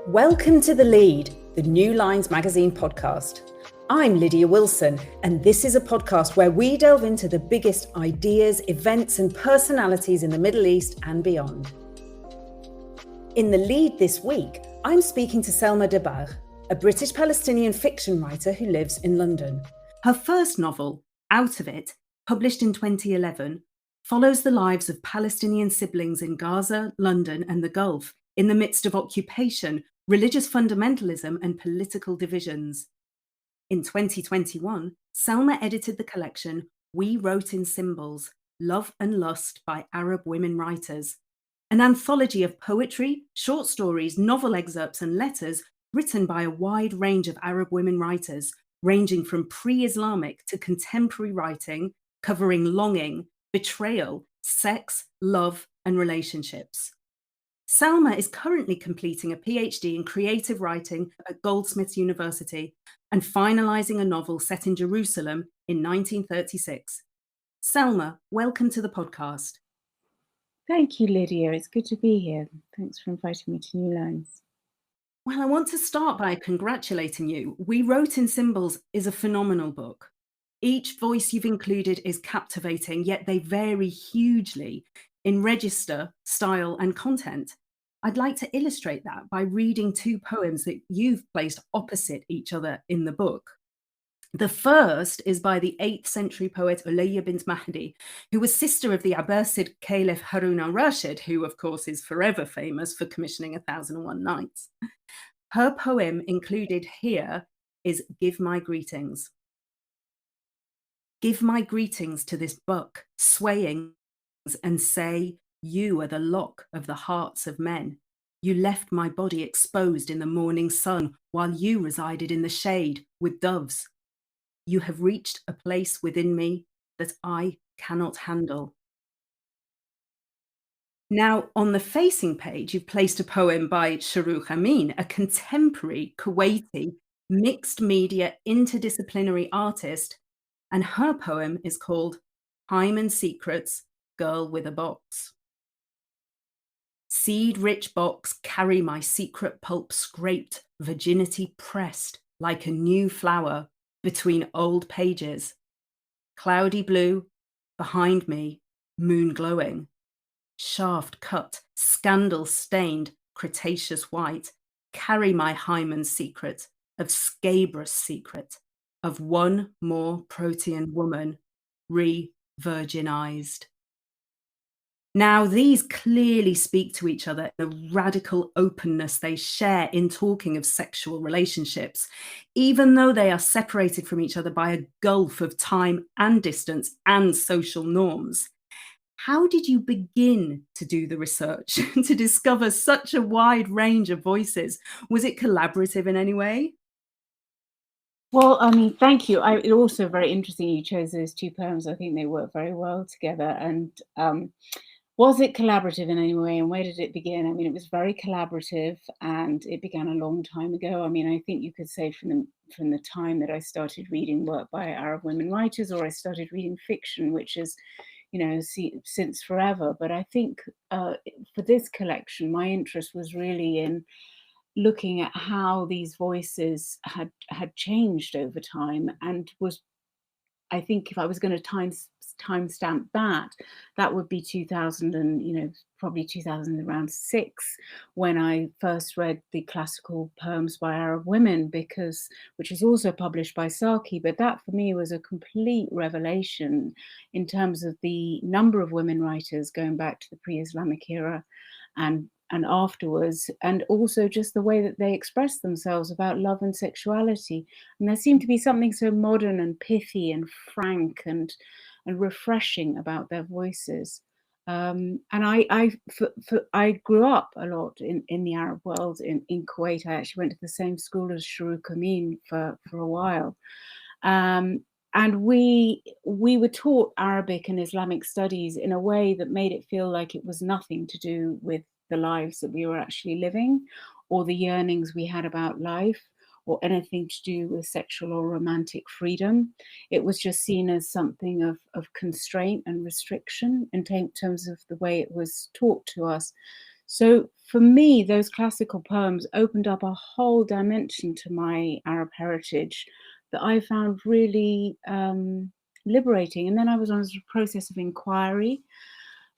Welcome to The Lead, the new Lines magazine podcast. I'm Lydia Wilson, and this is a podcast where we delve into the biggest ideas, events, and personalities in the Middle East and beyond. In The Lead this week, I'm speaking to Selma Dabbagh, a British-Palestinian fiction writer who lives in London. Her first novel, Out of It, published in 2011, follows the lives of Palestinian siblings in Gaza, London, and the Gulf in the midst of occupation, religious fundamentalism, and political divisions. In 2021, Selma edited the collection We Wrote in Symbols, Love and Lust by Arab Women Writers, an anthology of poetry, short stories, novel excerpts, and letters written by a wide range of Arab women writers, ranging from pre-Islamic to contemporary writing, covering longing, betrayal, sex, love, and relationships. Selma is currently completing a PhD in creative writing at Goldsmiths University and finalising a novel set in Jerusalem in 1936. Selma, welcome to the podcast. Thank you, Lydia. It's good to be here. Thanks for inviting me to New Lines. Well, I want to start by congratulating you. We Wrote in Symbols is a phenomenal book. Each voice you've included is captivating, yet they vary hugely in register, style, and content. I'd like to illustrate that by reading two poems that you've placed opposite each other in the book. The first is by the 8th century poet Ulayya bint Mahdi, who was sister of the Abbasid Caliph Harun al-Rashid, who of course is forever famous for commissioning 1001 Nights. Her poem included here is Give My Greetings. Give my greetings to this buck, swaying and say, you are the lock of the hearts of men. You left my body exposed in the morning sun while you resided in the shade with doves. You have reached a place within me that I cannot handle. Now, on the facing page, you've placed a poem by Shahrukh Amin, a contemporary Kuwaiti mixed media interdisciplinary artist, and her poem is called Hymen Secrets, Girl with a Box. Seed-rich box, carry my secret pulp scraped, virginity pressed like a new flower between old pages. Cloudy blue, behind me, moon glowing. Shaft cut, scandal stained, Cretaceous white. Carry my hymen secret, of scabrous secret, of one more protean woman, re-virginized. Now, these clearly speak to each other, the radical openness they share in talking of sexual relationships, even though they are separated from each other by a gulf of time and distance and social norms. How did you begin to do the research to discover such a wide range of voices? Was it collaborative in any way? Well, thank you. It's also very interesting you chose those two poems. I think they work very well together. And was it collaborative in any way, and where did it begin? It was very collaborative, and it began a long time ago. I think you could say from the time that I started reading work by Arab women writers, or I started reading fiction, which is, since forever. But I think for this collection, my interest was really in looking at how these voices had changed over time, and was, I think, if I was going to timestamp that would be 2000 and probably 2006, when I first read the classical poems by Arab women, which is also published by Saki. But that for me was a complete revelation in terms of the number of women writers going back to the pre-Islamic era and afterwards, and also just the way that they express themselves about love and sexuality. And there seemed to be something so modern and pithy and frank and refreshing about their voices. And I grew up a lot in the Arab world in Kuwait. I actually went to the same school as Shahrukh Amin for a while. And we were taught Arabic and Islamic studies in a way that made it feel like it was nothing to do with the lives that we were actually living, or the yearnings we had about life, or anything to do with sexual or romantic freedom. It was just seen as something of constraint and restriction in terms of the way it was taught to us. So for me, those classical poems opened up a whole dimension to my Arab heritage that I found really liberating. And then I was on a sort of process of inquiry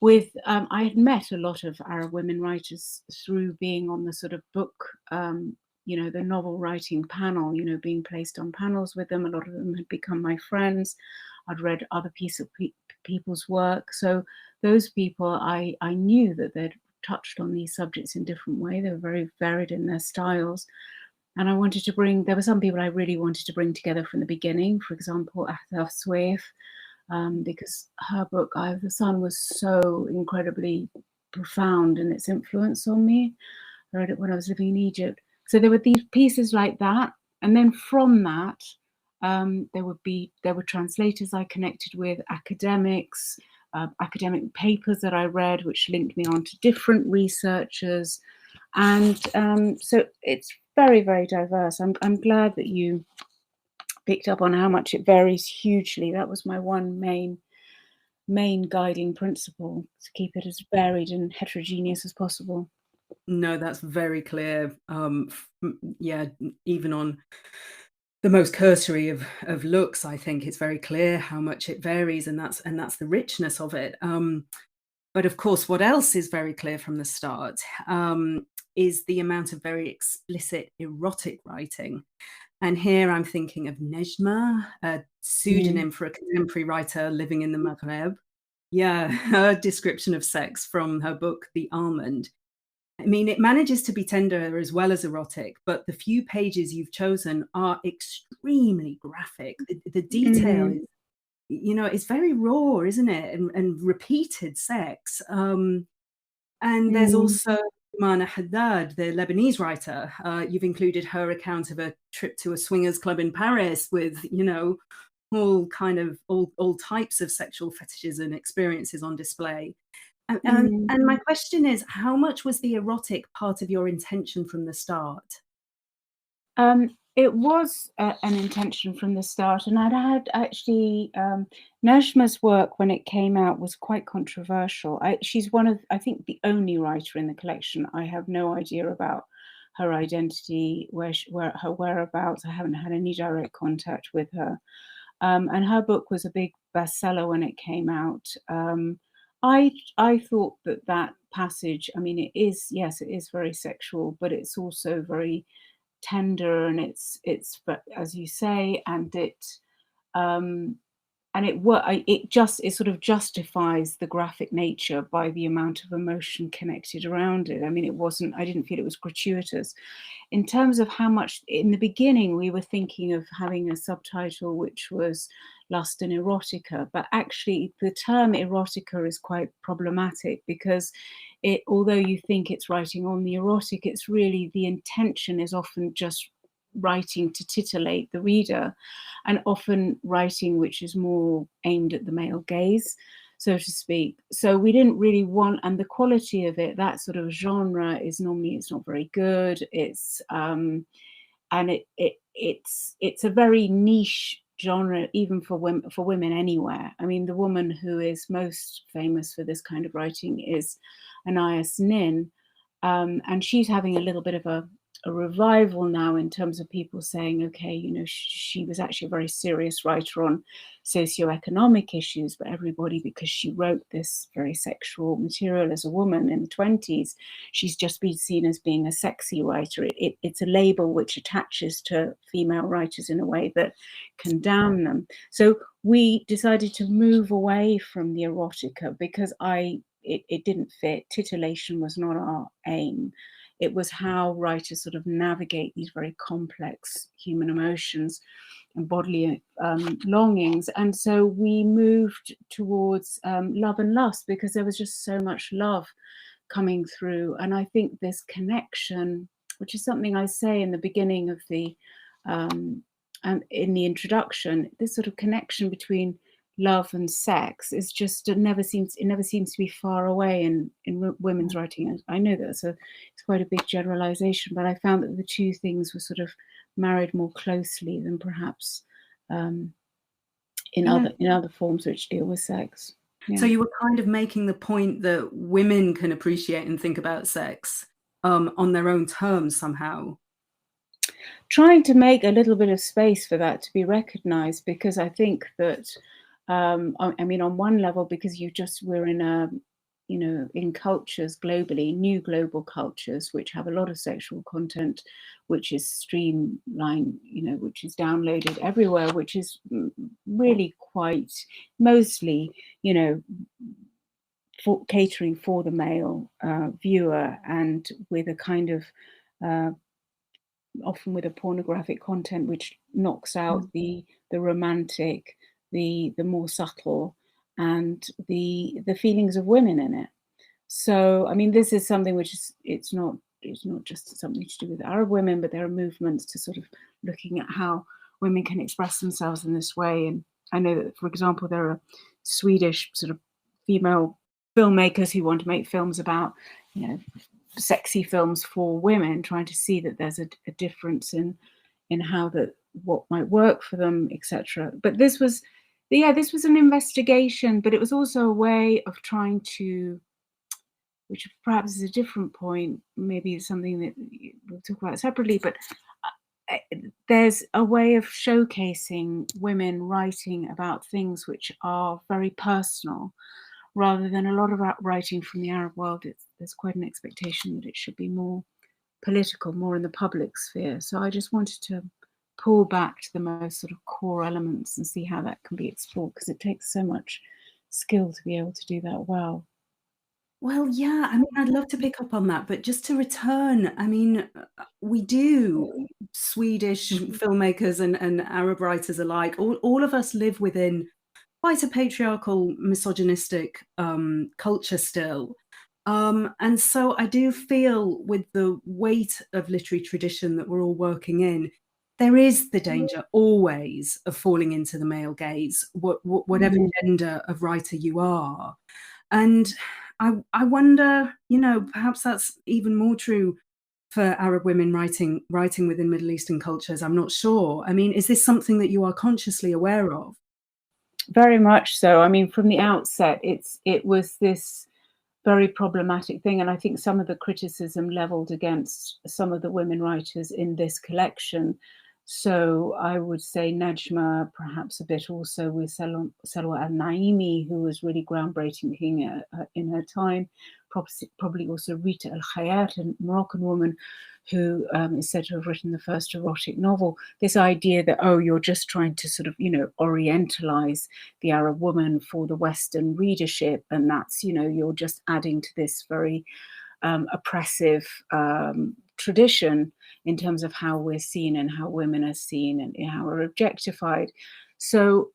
with, I had met a lot of Arab women writers through being on the sort of book, the novel writing panel, being placed on panels with them. A lot of them had become my friends. I'd read other people's work. So those people, I knew that they'd touched on these subjects in different ways. They were very varied in their styles. And I wanted to there were some people I really wanted to bring together from the beginning. For example, Athaf Swaif, because her book, Eye of the Sun, was so incredibly profound in its influence on me. I read it when I was living in Egypt. So there were these pieces like that. And then from that, there were translators I connected with, academics, academic papers that I read, which linked me on to different researchers. And so it's very, very diverse. I'm glad that you picked up on how much it varies hugely. That was my one main guiding principle, to keep it as varied and heterogeneous as possible. No, that's very clear. Even on the most cursory of looks, I think it's very clear how much it varies, and that's the richness of it. But of course, what else is very clear from the start is the amount of very explicit erotic writing. And here I'm thinking of Nejma, a pseudonym for a contemporary writer living in the Maghreb. Yeah, her description of sex from her book, The Almond. I mean, it manages to be tender as well as erotic, but the few pages you've chosen are extremely graphic. The detail is, it's very raw, isn't it? And repeated sex. And there's also Mana Haddad, the Lebanese writer. You've included her account of a trip to a swingers club in Paris with, all types of sexual fetishes and experiences on display. And my question is, how much was the erotic part of your intention from the start? It was an intention from the start, and I'd had actually Najma's work when it came out was quite controversial. She's one of, I think, the only writer in the collection. I have no idea about her identity, where her whereabouts. I haven't had any direct contact with her, and her book was a big bestseller when it came out. I thought that passage, I mean, it is very sexual, but it's also very tender, and it's as you say, and it sort of justifies the graphic nature by the amount of emotion connected around it. I mean, I didn't feel it was gratuitous. In terms of how much, in the beginning, we were thinking of having a subtitle which was Lust and Erotica, but actually the term erotica is quite problematic, because although you think it's writing on the erotic, it's really, the intention is often just writing to titillate the reader, and often writing which is more aimed at the male gaze, so to speak. So we didn't really want, and the quality of it, that sort of genre is normally, it's not very good. It's and it's a very niche genre, even for women anywhere. I mean, the woman who is most famous for this kind of writing is Anais Nin, and she's having a little bit of a revival now, in terms of people saying, okay, she was actually a very serious writer on socioeconomic issues, but everybody, because she wrote this very sexual material as a woman in the 1920s, she's just been seen as being a sexy writer. It's a label which attaches to female writers in a way that can damn them. So we decided to move away from the erotica, because it didn't fit. Titillation was not our aim. It was how writers sort of navigate these very complex human emotions and bodily longings. And so we moved towards love and lust, because there was just so much love coming through. And I think this connection, which is something I say in the beginning of the, in the introduction, this sort of connection between love and sex is just, it never seems to be far away in women's writing. I know that it's quite a big generalization, but I found that the two things were sort of married more closely than perhaps in other forms which deal with sex. So you were kind of making the point that women can appreciate and think about sex on their own terms somehow. Trying to make a little bit of space for that to be recognized, because I think that, I mean, on one level, because we're in a, you know, in cultures globally, new global cultures, which have a lot of sexual content, which is streamlined, you know, which is downloaded everywhere, which is really quite mostly, you know, catering for the male viewer, and with a kind of often with a pornographic content which knocks out the romantic, the more subtle, and the feelings of women in it. So I mean, this is something which is it's not just something to do with Arab women, but there are movements to sort of looking at how women can express themselves in this way. And I know that, for example, there are Swedish sort of female filmmakers who want to make films about, you know, sexy films for women, trying to see that there's a difference in how what might work for them, etc. But this was an investigation, but it was also a way of trying to, which perhaps is a different point, maybe it's something that we'll talk about separately, but there's a way of showcasing women writing about things which are very personal, rather than a lot of writing from the Arab world. There's quite an expectation that it should be more political, more in the public sphere. So I just wanted to pull back to the most sort of core elements and see how that can be explored, because it takes so much skill to be able to do that well. Well, yeah, I mean, I'd love to pick up on that, but just to return, I mean, we do, Swedish filmmakers and Arab writers alike, all of us live within quite a patriarchal, misogynistic culture still. And so I do feel, with the weight of literary tradition that we're all working in, there is the danger always of falling into the male gaze, whatever gender of writer you are. And I wonder, you know, perhaps that's even more true for Arab women writing within Middle Eastern cultures. I'm not sure. I mean, is this something that you are consciously aware of? Very much so. I mean, from the outset, it was this very problematic thing, and I think some of the criticism leveled against some of the women writers in this collection. So I would say Najma, perhaps a bit also with Salwa al-Naimi, who was really groundbreaking in her time. Probably also Rita al-Khayat, a Moroccan woman who is said to have written the first erotic novel. This idea that, oh, you're just trying to sort of, you know, orientalize the Arab woman for the Western readership, and that's, you know, you're just adding to this very oppressive tradition in terms of how we're seen and how women are seen and how we're objectified. So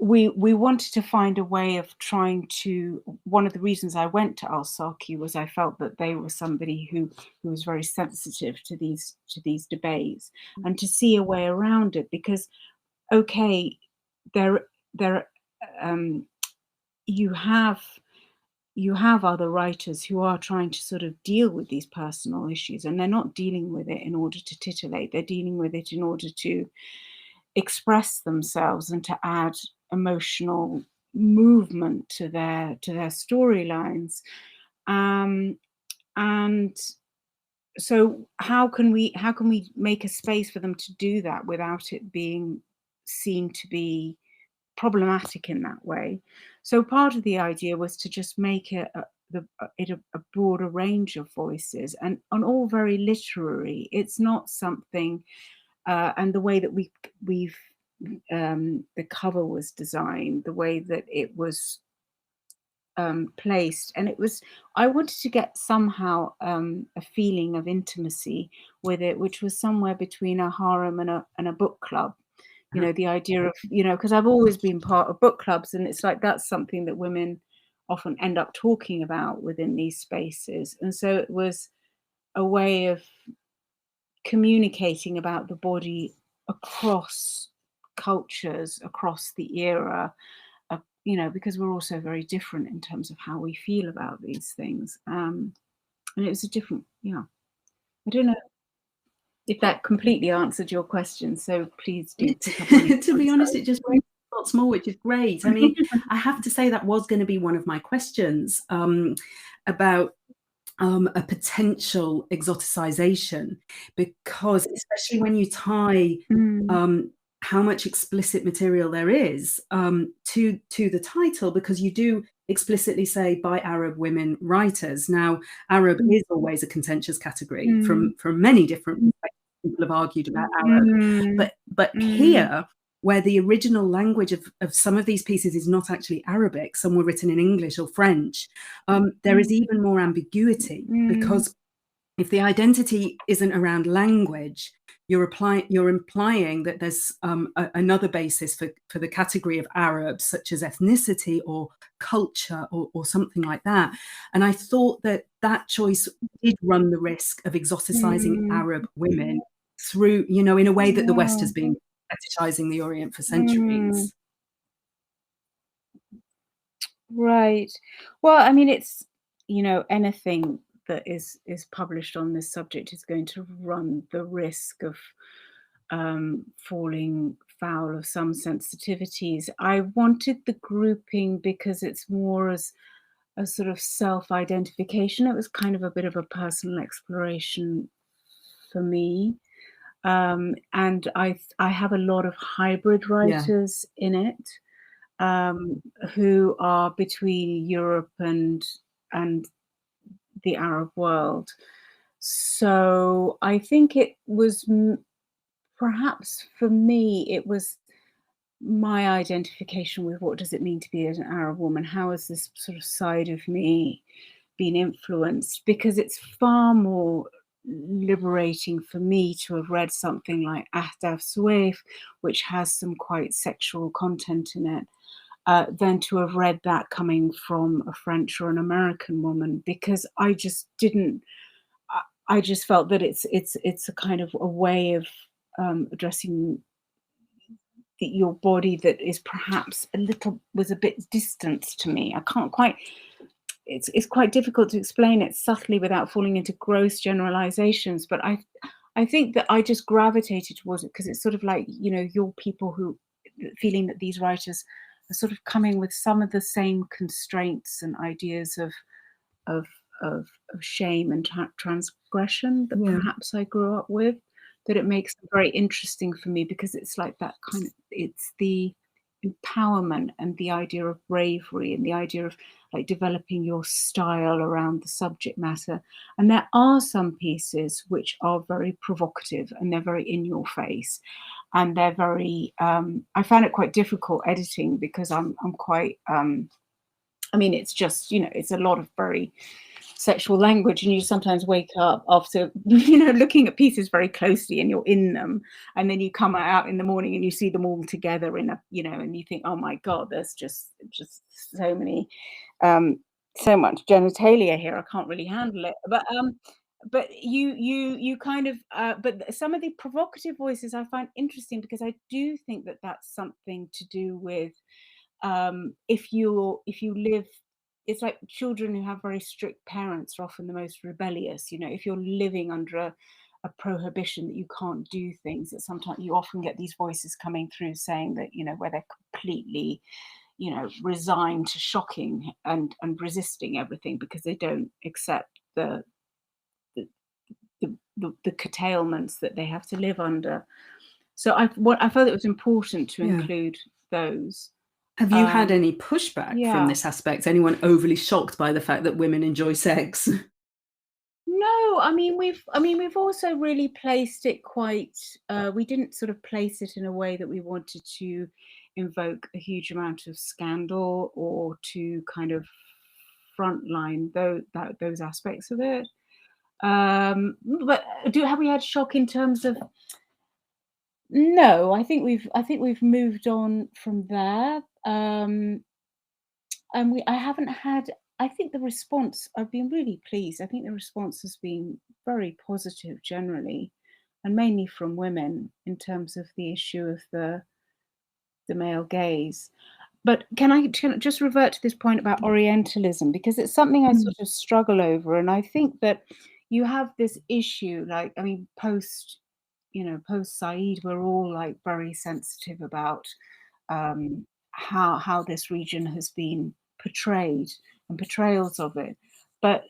we wanted to find a way of trying to, one of the reasons I went to Al-Saki was I felt that they were somebody who was very sensitive to these debates, and to see a way around it, because okay, you have other writers who are trying to sort of deal with these personal issues, and they're not dealing with it in order to titillate, they're dealing with it in order to express themselves and to add emotional movement to their storylines. And so how can we make a space for them to do that without it being seen to be problematic in that way? So part of the idea was to just make it a broader range of voices, and all very literary. It's not something, and the way that we've the cover was designed, the way that it was placed, and I wanted to get somehow a feeling of intimacy with it, which was somewhere between a harem and a book club. You know, the idea of, you know, because I've always been part of book clubs, and it's like that's something that women often end up talking about within these spaces. And so it was a way of communicating about the body across cultures, across the era, you know, because we're also very different in terms of how we feel about these things. And it was a different, yeah. I don't know if that completely answered your question, so please do pick up on it. To be honest, it just brings lots more, which is great. I mean, I have to say that was going to be one of my questions about a potential exoticization, because especially when you tie how much explicit material there is to the title, because you do explicitly say by Arab women writers. Now, Arab is always a contentious category from many different perspectives. People have argued about Arab, but here, where the original language of some of these pieces is not actually Arabic, some were written in English or French, there is even more ambiguity, because if the identity isn't around language, you're implying that there's another basis for the category of Arab, such as ethnicity or culture or something like that. And I thought that choice did run the risk of exoticizing Arab women through, in a way that the West has been fetishizing the Orient for centuries. Right. Well, I mean, it's, anything that is published on this subject is going to run the risk of falling foul of some sensitivities. I wanted the grouping because it's more as a sort of self-identification. It was kind of a bit of a personal exploration for me. And I have a lot of hybrid writers in it, who are between Europe and the Arab world. So I think it was perhaps for me, it was my identification with what does it mean to be an Arab woman? How has this sort of side of me been influenced? Because it's far more liberating for me to have read something like Ahdaf Suwaif, which has some quite sexual content in it, than to have read that coming from a French or an American woman, because I just didn't. I just felt that it's a kind of a way of addressing your body that is perhaps was a bit distant to me. I can't quite. It's quite difficult to explain it subtly without falling into gross generalizations. But I think that I just gravitated towards it because it's sort of like, you're people who feeling that these writers are sort of coming with some of the same constraints and ideas of shame and transgression that perhaps I grew up with, that it makes them very interesting for me, because it's like that kind of, it's the empowerment and the idea of bravery and the idea of like developing your style around the subject matter. And there are some pieces which are very provocative and they're very in your face, and they're very I found it quite difficult editing because I'm quite I mean, it's just, it's a lot of very sexual language, and you sometimes wake up after, looking at pieces very closely and you're in them, and then you come out in the morning and you see them all together in a, and you think, oh my God, there's just so many, so much genitalia here. I can't really handle it. But you kind of, but some of the provocative voices I find interesting, because I do think that that's something to do with, if you live, it's like children who have very strict parents are often the most rebellious. If you're living under a prohibition that you can't do things, that sometimes you often get these voices coming through saying that, where they're completely, resigned to shocking and resisting everything because they don't accept the curtailments that they have to live under. So I felt it was important to include those. Have you had any pushback from this aspect? Anyone overly shocked by the fact that women enjoy sex? No, I mean we've also really placed it quite. We didn't sort of place it in a way that we wanted to invoke a huge amount of scandal or to kind of frontline those aspects of it. But have we had shock in terms of? No, I think we've moved on from there. And I haven't had, I think the response, I've been really pleased. I think the response has been very positive generally, and mainly from women in terms of the issue of the male gaze. But can I just revert to this point about Orientalism, because it's something I sort of struggle over. And I think that you have this issue, like, I mean, post Said, we're all like very sensitive about how this region has been portrayed and portrayals of it. But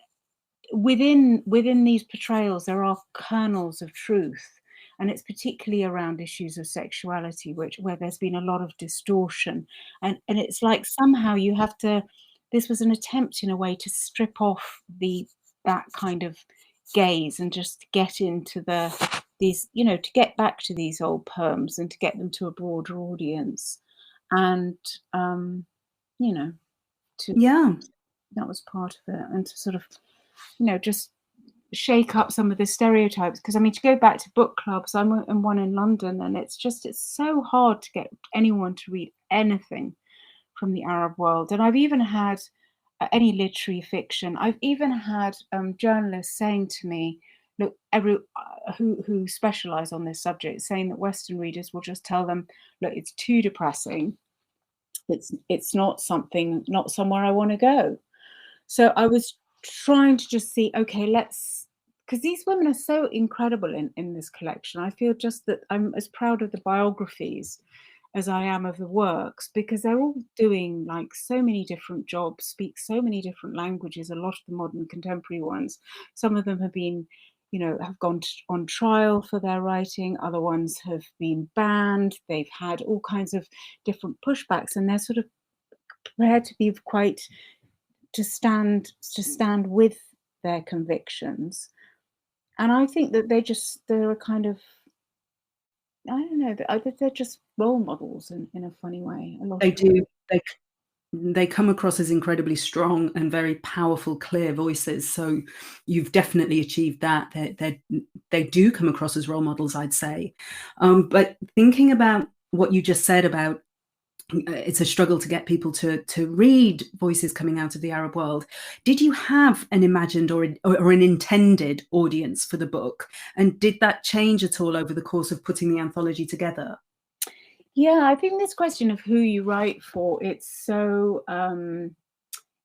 within these portrayals, there are kernels of truth, and it's particularly around issues of sexuality, where there's been a lot of distortion, and it's like somehow you have to. This was an attempt, in a way, to strip off that kind of gaze and just get into these, to get back to these old poems and to get them to a broader audience, and that was part of it, and to sort of, just shake up some of the stereotypes. Because I mean, to go back to book clubs, I'm in one in London, and it's so hard to get anyone to read anything from the Arab world. And I've even had any literary fiction. I've even had journalists saying to me, look, who specialise on this subject, saying that Western readers will just tell them, look, it's too depressing. It's not somewhere I want to go. So I was trying to just see, okay, because these women are so incredible in this collection. I feel just that I'm as proud of the biographies as I am of the works, because they're all doing like so many different jobs, speak so many different languages, a lot of the modern contemporary ones. Some of them have been, have gone on trial for their writing. Other ones have been banned. They've had all kinds of different pushbacks, and they're sort of prepared to be to stand with their convictions. And I think that they're a kind of, I don't know, they're just role models in a funny way. They come across as incredibly strong and very powerful, clear voices. So you've definitely achieved that. They do come across as role models, I'd say. But thinking about what you just said about it's a struggle to get people to read voices coming out of the Arab world. Did you have an imagined or an intended audience for the book? And did that change at all over the course of putting the anthology together? Yeah, I think this question of who you write for, it's so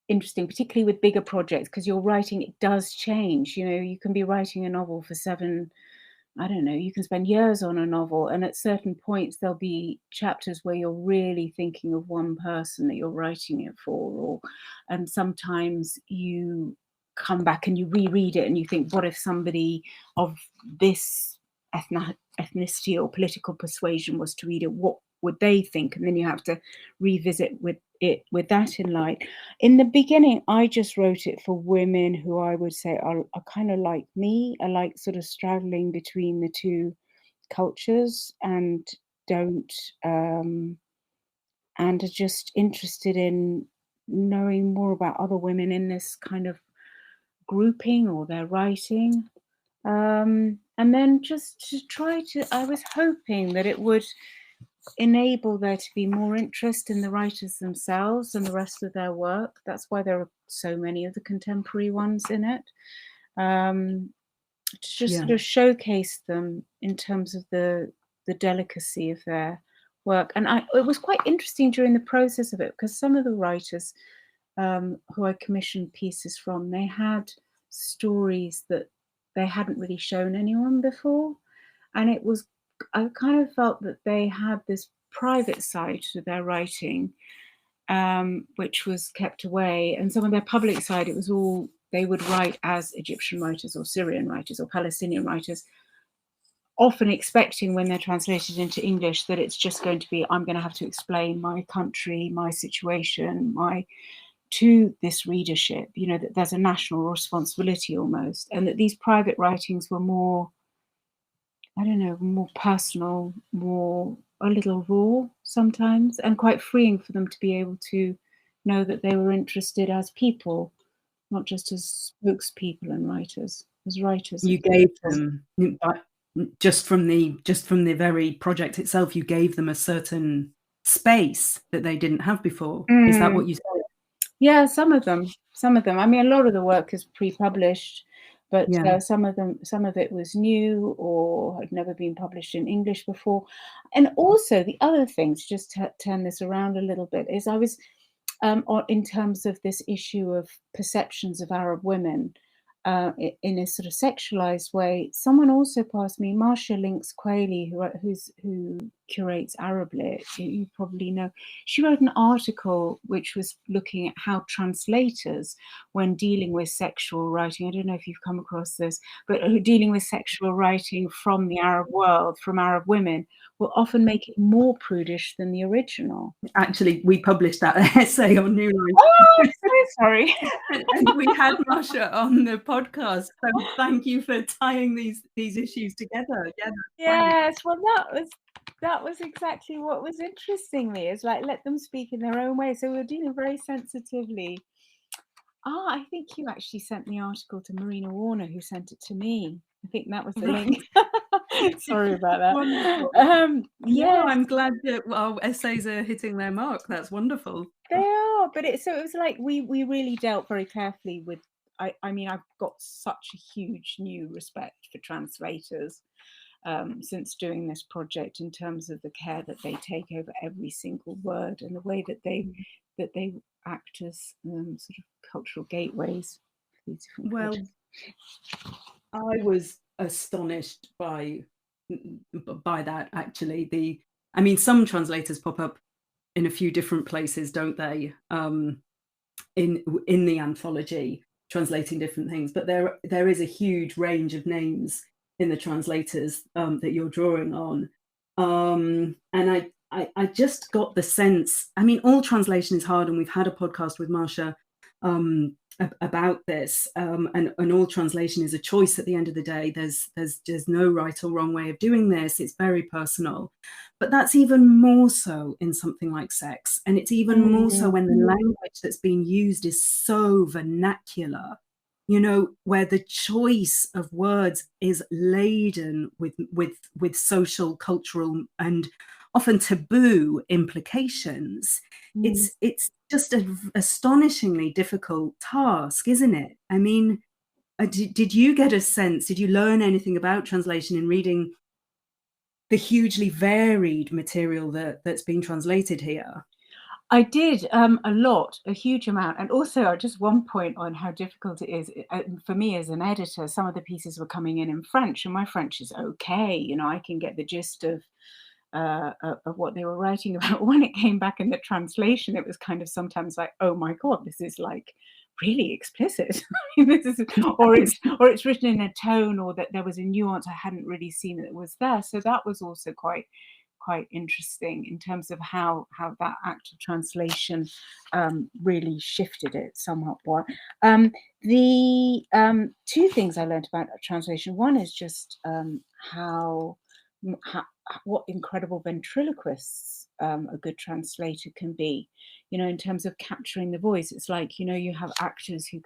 interesting, particularly with bigger projects, because your writing, it does change. You can be writing a novel for you can spend years on a novel, and at certain points there'll be chapters where you're really thinking of one person that you're writing it for, and sometimes you come back and you reread it and you think, what if somebody of this ethnicity or political persuasion was to read it, what would they think? And then you have to revisit with that in light. In the beginning, I just wrote it for women who I would say are kind of like me, are like sort of straddling between the two cultures, and and are just interested in knowing more about other women in this kind of grouping or their writing. And then just to I was hoping that it would enable there to be more interest in the writers themselves and the rest of their work. That's why there are so many of the contemporary ones in it. To just sort of showcase them in terms of the delicacy of their work. And it was quite interesting during the process of it, because some of the writers who I commissioned pieces from, they had stories that they hadn't really shown anyone before. And I kind of felt that they had this private side to their writing, which was kept away. And some of their public side, it was all, they would write as Egyptian writers or Syrian writers or Palestinian writers, often expecting when they're translated into English that it's just going to be, I'm going to have to explain my country, my situation, to this readership, that there's a national responsibility almost, and that these private writings were more, I don't know, more personal, a little raw sometimes, and quite freeing for them to be able to know that they were interested as people, not just as spokespeople and writers, as writers. You gave them, just from the very project itself, you gave them a certain space that they didn't have before. Is that what you said? Yeah, some of them. I mean, a lot of the work is pre-published, but some of it was new or had never been published in English before. And also the other thing, to just turn this around a little bit, is I was, in terms of this issue of perceptions of Arab women, in a sort of sexualized way. Someone also passed me, Marcia Links Kholy, who curates Arab Lit, you probably know. She wrote an article which was looking at how translators, when dealing with sexual writing, I don't know if you've come across this, but dealing with sexual writing from the Arab world, from Arab women, will often make it more prudish than the original. Actually, we published that essay on New Lines. Oh, so sorry. And we had Masha on the podcast, so thank you for tying these issues together. Yeah, yes, well, that was exactly what was interesting me, is like, let them speak in their own way. So we're dealing very sensitively. I think you actually sent the article to Marina Warner, who sent it to me. I think that was the link. Sorry about that. Yeah, I'm glad that our essays are hitting their mark. That's wonderful. They are, but it was like we really dealt very carefully with. I mean, I've got such a huge new respect for translators since doing this project, in terms of the care that they take over every single word, and the way that they act as sort of cultural gateways for these different cultures. I was astonished by that, actually. I mean, some translators pop up in a few different places, don't they? In the anthology, translating different things, but there is a huge range of names in the translators that you're drawing on, and I just got the sense. I mean, all translation is hard, and we've had a podcast with Marsha about this, and all translation is a choice at the end of the day. There's no right or wrong way of doing this. It's very personal, but that's even more so in something like sex, and it's even more so when the language that's being used is so vernacular, where the choice of words is laden with social, cultural, and often taboo implications. It's just an astonishingly difficult task, isn't it? I mean, did you get a sense, did you learn anything about translation in reading the hugely varied material that's been translated here? I did a huge amount. And also just one point on how difficult it is for me as an editor. Some of the pieces were coming in French, and my French is okay. I can get the gist of what they were writing about. When it came back in the translation, it was kind of sometimes like, oh my God, this is like really explicit. or it's written in a tone, or that there was a nuance I hadn't really seen that was there. So that was also quite interesting in terms of how that act of translation really shifted it somewhat. The two things I learned about translation. One is just what incredible ventriloquists a good translator can be, in terms of capturing the voice. It's like, you have actors who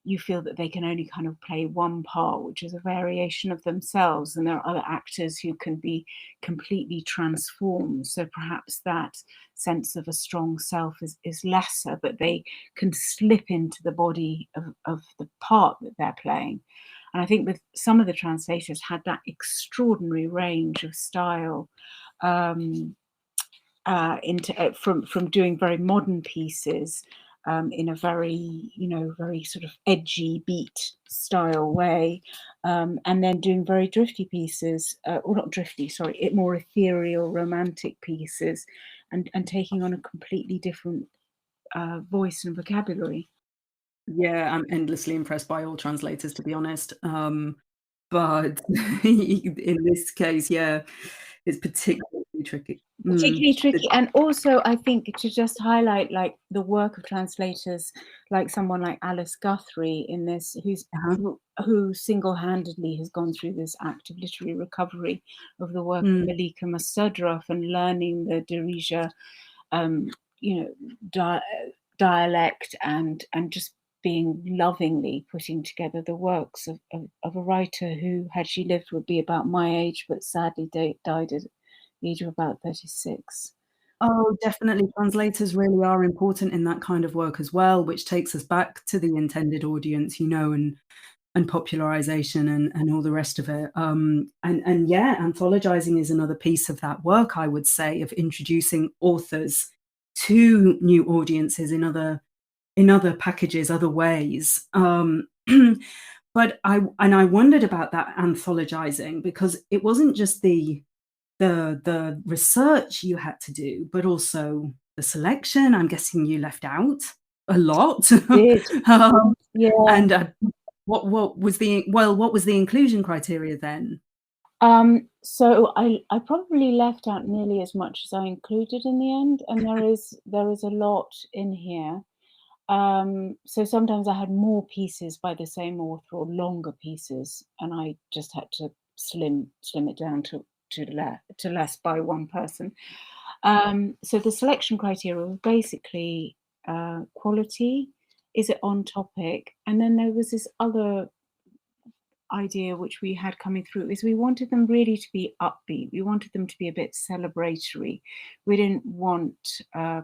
you feel that they can only kind of play one part, which is a variation of themselves, and there are other actors who can be completely transformed. So perhaps that sense of a strong self is lesser, but they can slip into the body of the part that they're playing. And I think with some of the translators had that extraordinary range of style, from doing very modern pieces in a very, very sort of edgy beat style way, and then doing very drifty pieces, or not drifty, sorry, more ethereal, romantic pieces, and taking on a completely different voice and vocabulary. Yeah, I'm endlessly impressed by all translators, to be honest. But in this case, yeah, it's particularly tricky. Particularly tricky. And also, I think, to just highlight like the work of translators, like someone like Alice Guthrie in this, who single-handedly has gone through this act of literary recovery of the work of Malika Mustadraf, and learning the Darija, dialect, and just being lovingly putting together the works of a writer who, had she lived, would be about my age, but sadly died at the age of about 36. Oh, definitely. Translators really are important in that kind of work as well, which takes us back to the intended audience, and popularization and all the rest of it. And yeah, anthologizing is another piece of that work, I would say, of introducing authors to new audiences in other packages, other ways. But I wondered about that anthologizing, because it wasn't just the research you had to do, but also the selection. I'm guessing you left out a lot. Did. Yeah. And what was the inclusion criteria then? So I probably left out nearly as much as I included in the end, and there is a lot in here. So sometimes I had more pieces by the same author or longer pieces, and I just had to slim it down to less by one person. So the selection criteria was basically quality, is it on topic, and then there was this other idea which we had coming through, is we wanted them really to be upbeat. We wanted them to be a bit celebratory. We didn't want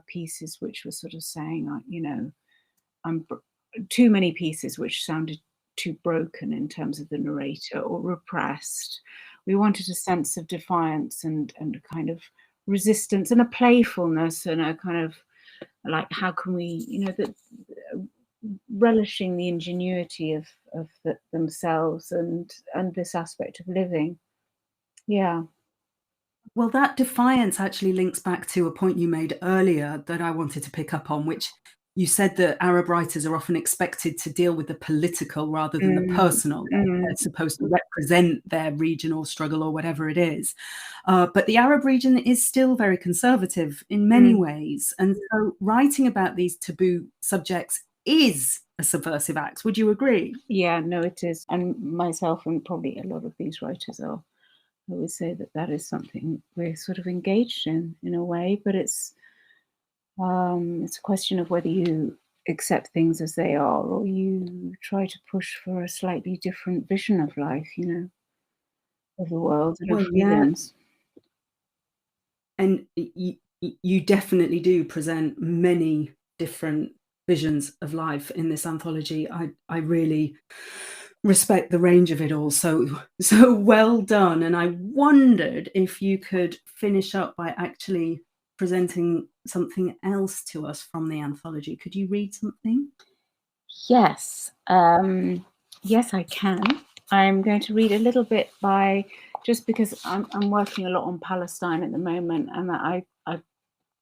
pieces which were sort of saying, too many pieces which sounded too broken in terms of the narrator or repressed. We wanted a sense of defiance and a kind of resistance and a playfulness and a kind of like, how can we, relishing the ingenuity of themselves and this aspect of living. Yeah. Well, that defiance actually links back to a point you made earlier that I wanted to pick up on, which you said that Arab writers are often expected to deal with the political rather than the personal. They're supposed to represent their regional struggle or whatever it is. But the Arab region is still very conservative in many ways. And so writing about these taboo subjects is a subversive act. Would you agree? Yeah, no, it is. And myself and probably a lot of these writers are. I would say that is something we're sort of engaged in a way, but it's a question of whether you accept things as they are or you try to push for a slightly different vision of life, of the world and of freedoms. And you definitely do present many different visions of life in this anthology. I really respect the range of it all. So well done. And I wondered if you could finish up by actually presenting something else to us from the anthology. Could you read something? Yes. Yes, I can. I'm going to read a little bit just because I'm working a lot on Palestine at the moment, and I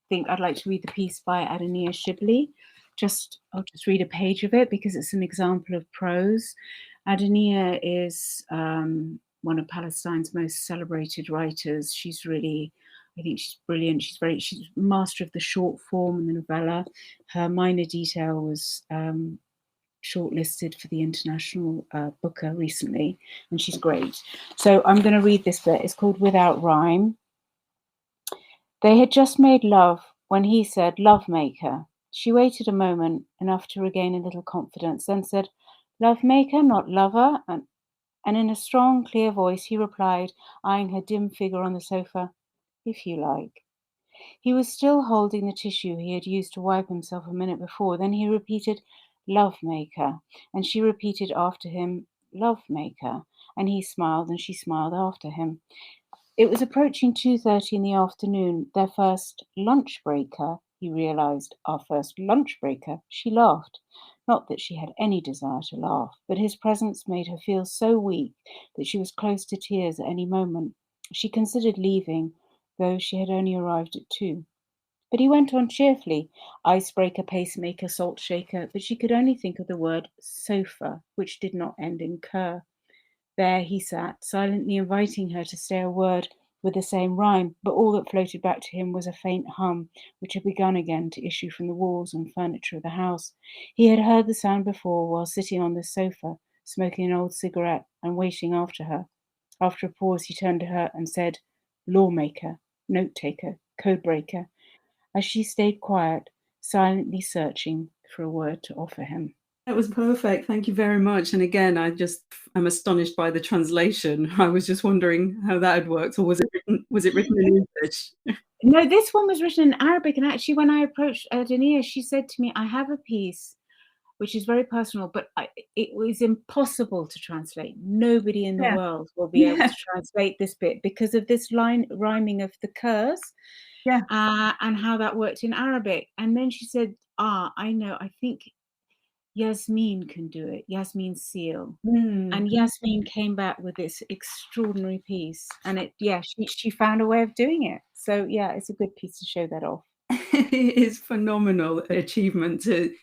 think I'd like to read the piece by Adoniya Shibli. I'll just read a page of it because it's an example of prose. Adoniya is one of Palestine's most celebrated writers. I think she's brilliant. She's master of the short form and the novella. Her minor detail was shortlisted for the International Booker recently, and she's great. So I'm going to read this bit. It's called Without Rhyme. They had just made love when he said, "Love maker." She waited a moment, enough to regain a little confidence, then said, "Love maker, not lover." And in a strong, clear voice, he replied, eyeing her dim figure on the sofa, "If you like." He was still holding the tissue he had used to wipe himself a minute before. Then he repeated, "Love maker." And she repeated after him, "Love maker." And he smiled and she smiled after him. It was approaching 2:30 in the afternoon, their first lunch breaker, he realized, our first lunch breaker. She laughed. Not that she had any desire to laugh, but his presence made her feel so weak that she was close to tears at any moment. She considered leaving, though she had only arrived at 2. But he went on cheerfully, icebreaker, pacemaker, salt shaker, but she could only think of the word sofa, which did not end in cur. There he sat, silently inviting her to say a word with the same rhyme, but all that floated back to him was a faint hum, which had begun again to issue from the walls and furniture of the house. He had heard the sound before while sitting on the sofa, smoking an old cigarette and waiting after her. After a pause, he turned to her and said, "Lawmaker, note-taker, code-breaker," as she stayed quiet, silently searching for a word to offer him. That was perfect. Thank you very much. And again, I'm astonished by the translation. I was just wondering how that had worked, or was it written in English? No, this one was written in Arabic. And actually, when I approached Adoniya, she said to me, "I have a piece which is very personal, but it was impossible to translate. Nobody in the world will be able to translate this bit because of this rhyming of the curse and how that worked in Arabic." And then she said, "I know, I think Yasmin can do it, Yasmin Seal. And Yasmin came back with this extraordinary piece, and she found a way of doing it. So yeah, it's a good piece to show that off. It is phenomenal achievement to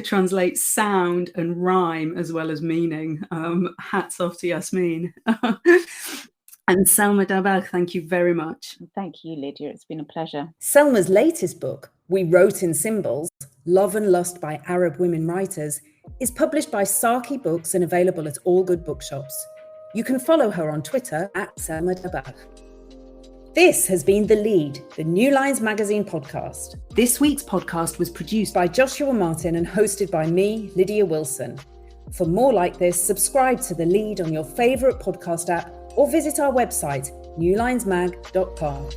translate sound and rhyme as well as meaning. Hats off to Yasmin. And Selma Dabbagh, thank you very much. Thank you, Lydia. It's been a pleasure. Selma's latest book, We Wrote in Symbols, Love and Lust by Arab Women Writers, is published by Saki Books and available at all good bookshops. You can follow her on Twitter at Selma Dabbagh. This has been The Lead, the New Lines magazine podcast. This week's podcast was produced by Joshua Martin and hosted by me, Lydia Wilson. For more like this, subscribe to The Lead on your favourite podcast app or visit our website, newlinesmag.com.